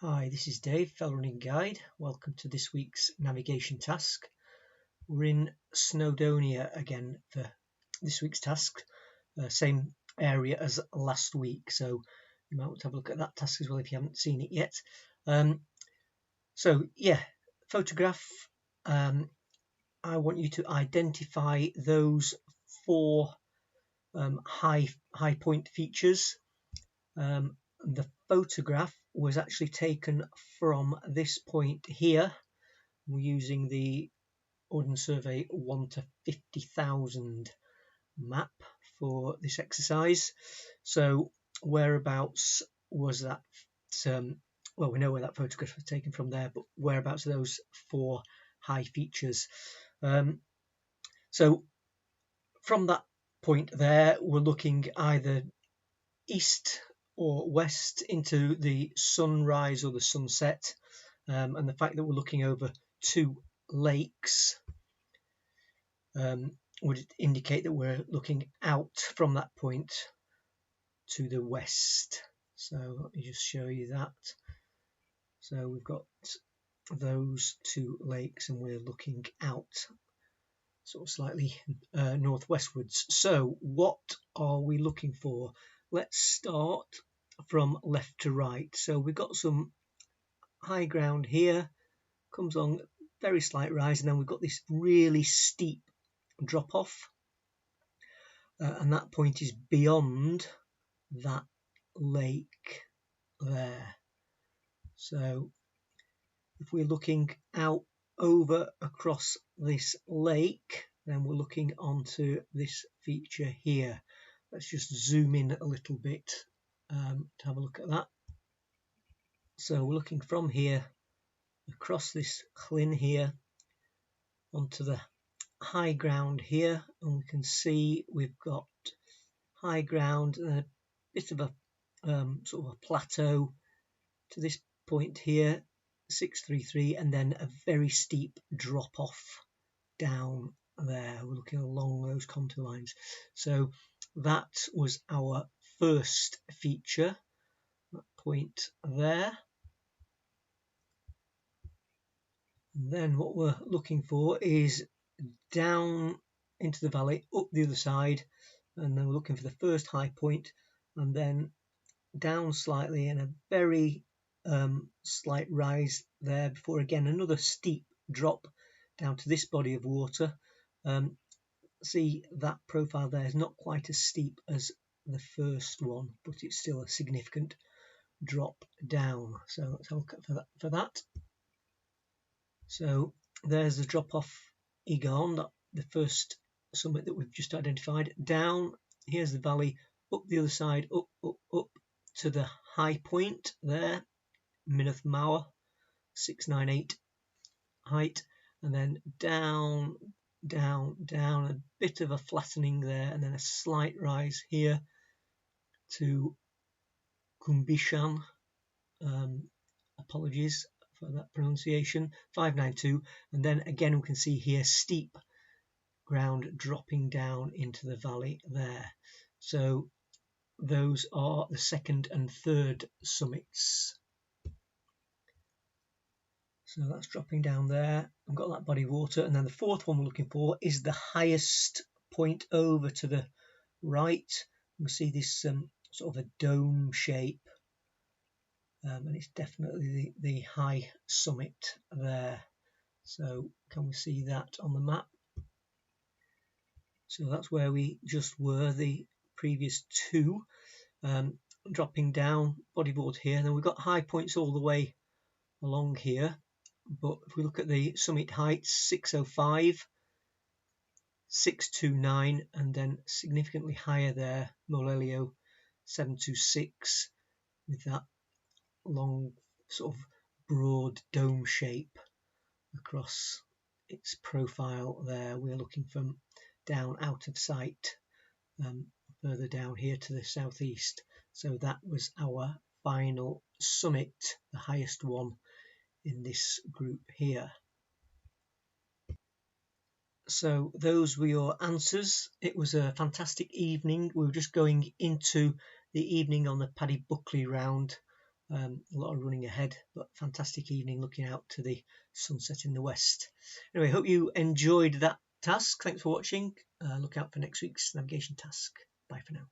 Hi, this is Dave, Fell Running Guide. Welcome to this week's navigation task. We're in Snowdonia again for this week's task, same area as last week, so you might want to have a look at that task as well if you haven't seen it yet. Photograph. I want you to identify those four high point features. The photograph was actually taken from this point here. We're using the Ordnance Survey 1 to 50,000 map for this exercise. So whereabouts was that? Well, we know where that photograph was taken from there, but whereabouts are those four high features? So from that point there, we're looking either east or west into the sunrise or the sunset, and the fact that we're looking over two lakes would indicate that we're looking out from that point to the west. So let me just show you that. So we've got those two lakes and we're looking out sort of slightly northwestwards. So what are we looking for? Let's start from left to right. So we've got some high ground here, comes on very slight rise, and then we've got this really steep drop off, and that point is beyond that lake there. So if we're looking out over across this lake, then we're looking onto this feature here. Let's just zoom in a little bit to have a look at that. So we're looking from here across this clyn here onto the high ground here, and we can see we've got high ground and a bit of a sort of a plateau to this point here, 633, and then a very steep drop off down there. We're looking along those contour lines. So that was our first feature, that point there. And then what we're looking for is down into the valley, up the other side, and then we're looking for the first high point, and then down slightly and a very slight rise there before again another steep drop down to this body of water. See that profile there is not quite as steep as the first one, but it's still a significant drop down. So let's have a look for that. So there's the drop off Egon, the first summit that we've just identified. Down, here's the valley, up the other side, up to the high point there, Mineth Mawr, 698 height, and then down, a bit of a flattening there, and then a slight rise here to Kumbishan. Apologies for that pronunciation, 592, and then again we can see here steep ground dropping down into the valley there. So those are the second and third summits. So that's dropping down there. I've got that body of water, and then the fourth one we're looking for is the highest point over to the right. You can see this sort of a dome shape, and it's definitely the high summit there. So can we see that on the map? So that's where we just were, the previous two, dropping down, body of water here, and then we've got high points all the way along here. But if we look at the summit heights, 605, 629, and then significantly higher there, Molelio 726, with that long sort of broad dome shape across its profile there. We're looking from down out of sight, further down here to the southeast. So that was our final summit, the highest one in this group here. So those were your answers. It was a fantastic evening. We were just going into the evening on the Paddy Buckley round, A lot of running ahead, but fantastic evening looking out to the sunset in the west. Anyway, hope you enjoyed that task. Thanks for watching. Look out for next week's navigation task. Bye for now.